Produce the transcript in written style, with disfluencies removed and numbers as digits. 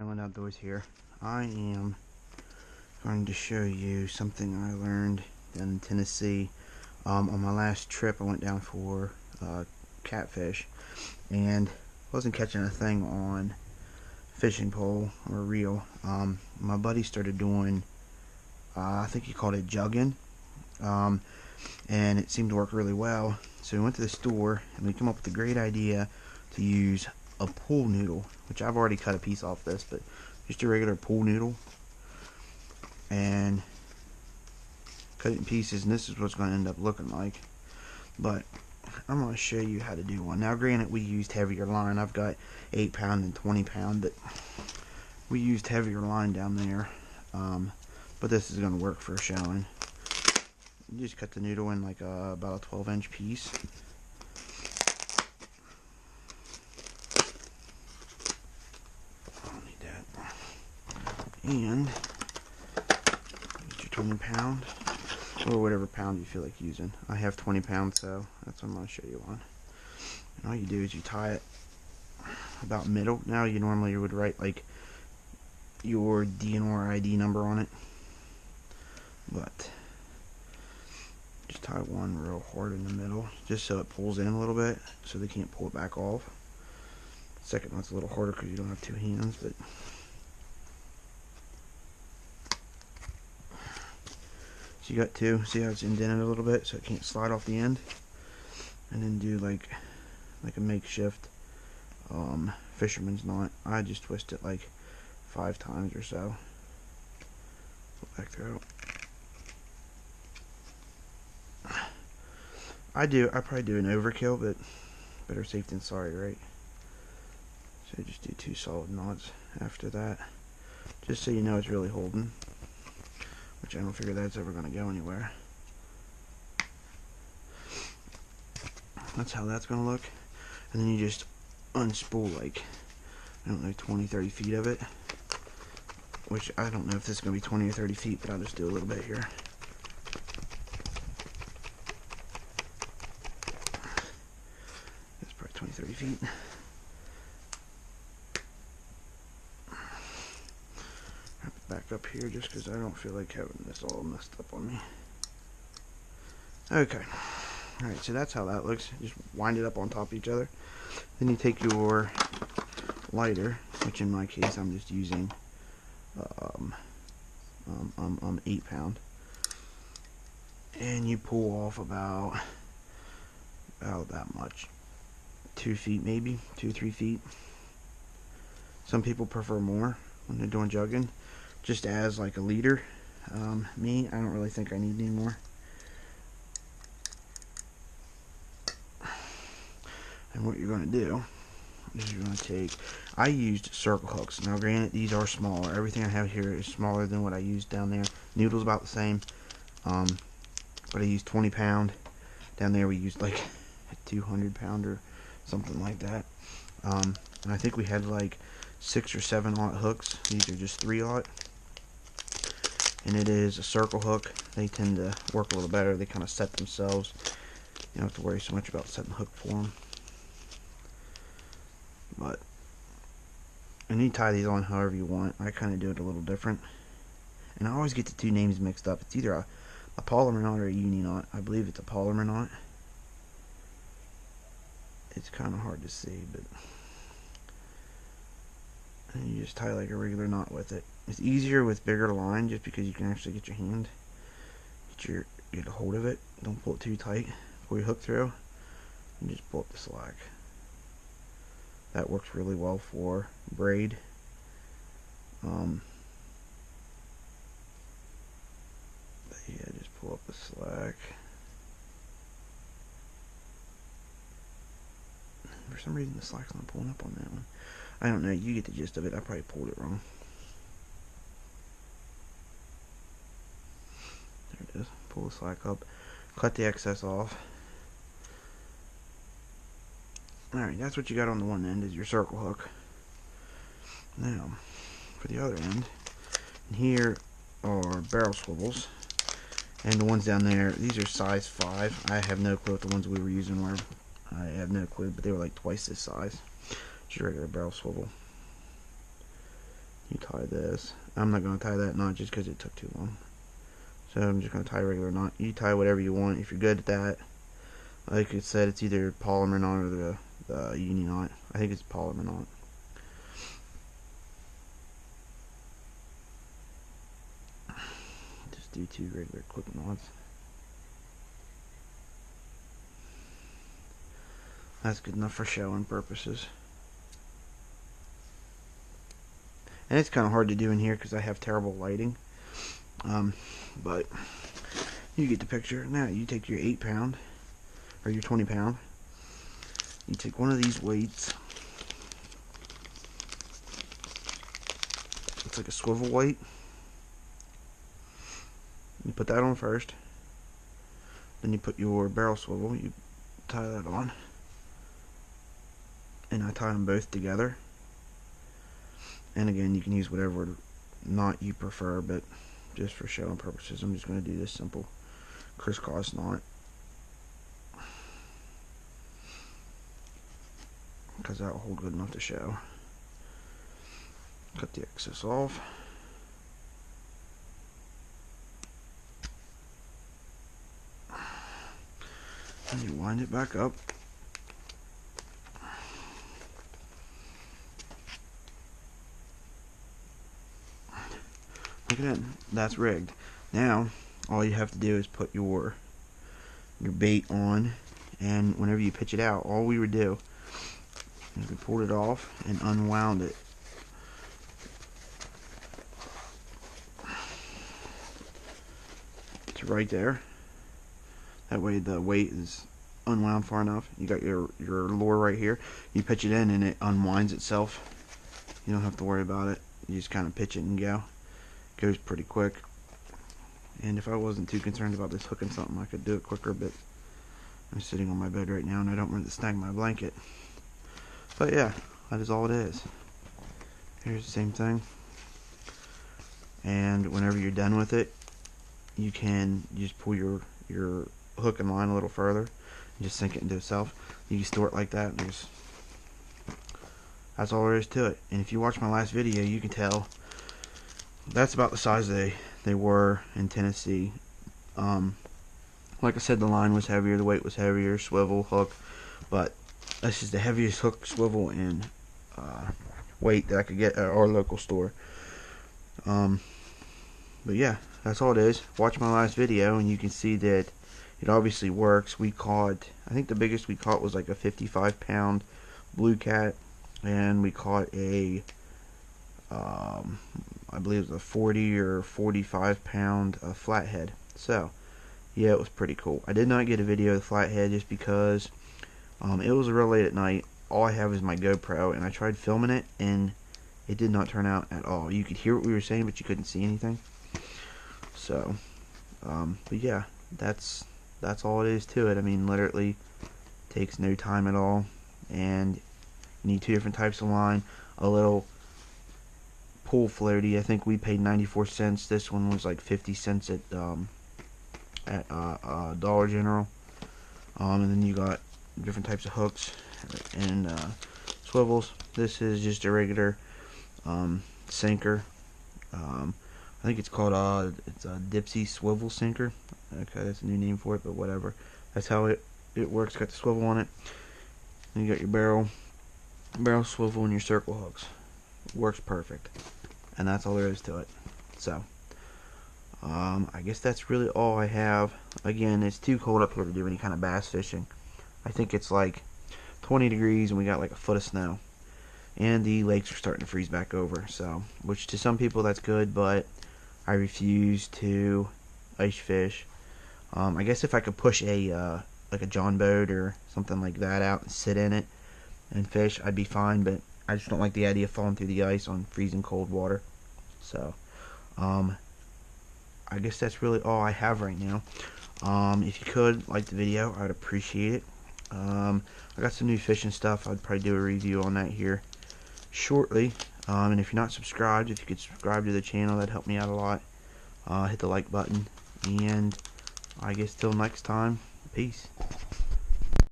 Island Outdoors here. I am going to show you something I learned down in Tennessee. On my last trip, I went down for catfish and wasn't catching a thing on fishing pole or reel. My buddy started doing, I think he called it jugging, and it seemed to work really well. So we went to the store and we came up with a great idea to use a pool noodle, which I've already cut a piece off this, but just a regular pool noodle, and cut it in pieces, and this is what's going to end up looking like. But I'm going to show you how to do one. Now granted, we used heavier line. I've got 8-pound and 20-pound, but we used heavier line down there, but this is going to work for showing. You just cut the noodle in like about a 12-inch piece. And use your 20-pound or whatever pound you feel like using. I have 20 pounds, so that's what I'm going to show you on. And all you do is you tie it about middle. Now you normally would write like your DNR ID number on it, but just tie one real hard in the middle, just so it pulls in a little bit, so they can't pull it back off. Second one's a little harder because you don't have two hands, but so you got two. See how it's indented a little bit so it can't slide off the end? And then do like a makeshift fisherman's knot. I just twist it like 5 times or so. Pull back through. I probably do an overkill, but better safe than sorry, right? So just do 2 solid knots after that, just so you know it's really holding. Which I don't figure that's ever going to go anywhere. That's how that's going to look. And then you just unspool like, I don't know, 20-30 feet of it. Which I don't know if this is going to be 20 or 30 feet, but I'll just do a little bit here. That's probably 20-30 feet. Back up here just because I don't feel like having this all messed up on me. Okay. Alright, so that's how that looks. Just wind it up on top of each other. Then you take your lighter, which in my case I'm just using 8-pound, and you pull off about that much, 2 feet maybe, 2-3 feet. Some people prefer more when they're doing jugging, just as like a leader. Me, I don't really think I need any more. And what you're going to do is you're going to take, I used circle hooks. Now granted, these are smaller. Everything I have here is smaller than what I used down there. Noodle's about the same, but I used 20-pound. Down there we used like a 200-pound or something like that. And I think we had like 6 or 7-aught hooks. These are just 3-aught. And it is a circle hook. They tend to work a little better. They kind of set themselves. You don't have to worry so much about setting the hook for them. But, and you tie these on however you want. I kind of do it a little different. And I always get the two names mixed up. It's either a polymer knot or a uni knot. I believe it's a polymer knot. It's kind of hard to see, but and you just tie like a regular knot with it. It's easier with bigger line just because you can actually get your hand, get a hold of it. Don't pull it too tight. Pull your hook through and just pull up the slack. That works really well for braid. But yeah, just pull up the slack. For some reason the slack's not pulling up on that one. I don't know, you get the gist of it. I probably pulled it wrong. There it is. Pull the slack up. Cut the excess off. Alright, that's what you got on the one end, is your circle hook. Now, for the other end, here are barrel swivels. And the ones down there, these are size 5. I have no clue what the ones we were using were. I have no clue, but they were like twice this size. Just a regular barrel swivel. you tie this. I'm not going to tie that knot just because it took too long. So I'm just going to tie a regular knot. You tie whatever you want if you're good at that. Like I said, it's either polymer knot or the uni knot. I think it's polymer knot. Just do 2 regular quick knots. That's good enough for showing purposes. And it's kind of hard to do in here because I have terrible lighting. But you get the picture. Now you take your 8-pound or your 20-pound. You take one of these weights. It's like a swivel weight. You put that on first. Then you put your barrel swivel. You tie that on. And I tie them both together. And again, you can use whatever knot you prefer, but just for showing purposes, I'm just going to do this simple crisscross knot. Because that will hold good enough to show. Cut the excess off. And you wind it back up. Look at that. That's rigged. Now, all you have to do is put your bait on, and whenever you pitch it out, all we would do is we pulled it off and unwound it. It's right there. That way the weight is unwound far enough. You got your lure right here. You pitch it in and it unwinds itself. You don't have to worry about it. You just kind of pitch it and go. It goes pretty quick. And if I wasn't too concerned about this hooking something, I could do it quicker, but I'm sitting on my bed right now and I don't want to snag my blanket. But yeah, that is all it is. Here's the same thing. And whenever you're done with it, you can just pull your hook and line a little further and just sink it into itself. You can store it like that, and that's all there is to it. And if you watch my last video, you can tell that's about the size they were in Tennessee. Like I said, the line was heavier, the weight was heavier, swivel, hook, but this is the heaviest hook, swivel, and weight that I could get at our local store. But yeah, that's all it is. Watch my last video and you can see that it obviously works. We caught, I think the biggest we caught was like a 55-pound blue cat, and we caught a I believe it was a 40 or 45-pound flathead. So yeah, it was pretty cool. I did not get a video of the flathead just because it was real late at night. All I have is my GoPro, and I tried filming it and it did not turn out at all. You could hear what we were saying, but you couldn't see anything. So but yeah, that's all it is to it. I mean, literally takes no time at all, and you need 2 different types of line, a little pool floaty. I think we paid 94 cents. This one was like 50 cents at Dollar General. And then you got different types of hooks and swivels. This is just a regular sinker. I think it's called it's a Dipsy swivel sinker. Okay, that's a new name for it, but whatever. That's how it works. Got the swivel on it. Then you got your barrel swivel, and your circle hooks. Works perfect, and that's all there is to it. So I guess that's really all I have. Again, it's too cold up here to do any kind of bass fishing. I think it's like 20 degrees and we got like a foot of snow, and the lakes are starting to freeze back over. So, which to some people that's good, but I refuse to ice fish. I guess if I could push a like a John boat or something like that out and sit in it and fish, I'd be fine, but I just don't like the idea of falling through the ice on freezing cold water. So I guess that's really all I have right now. If you could like the video, I'd appreciate it. I got some new fishing stuff. I'd probably do a review on that here shortly. And if you're not subscribed, if you could subscribe to the channel, that'd help me out a lot. Hit the like button, and I guess till next time, peace.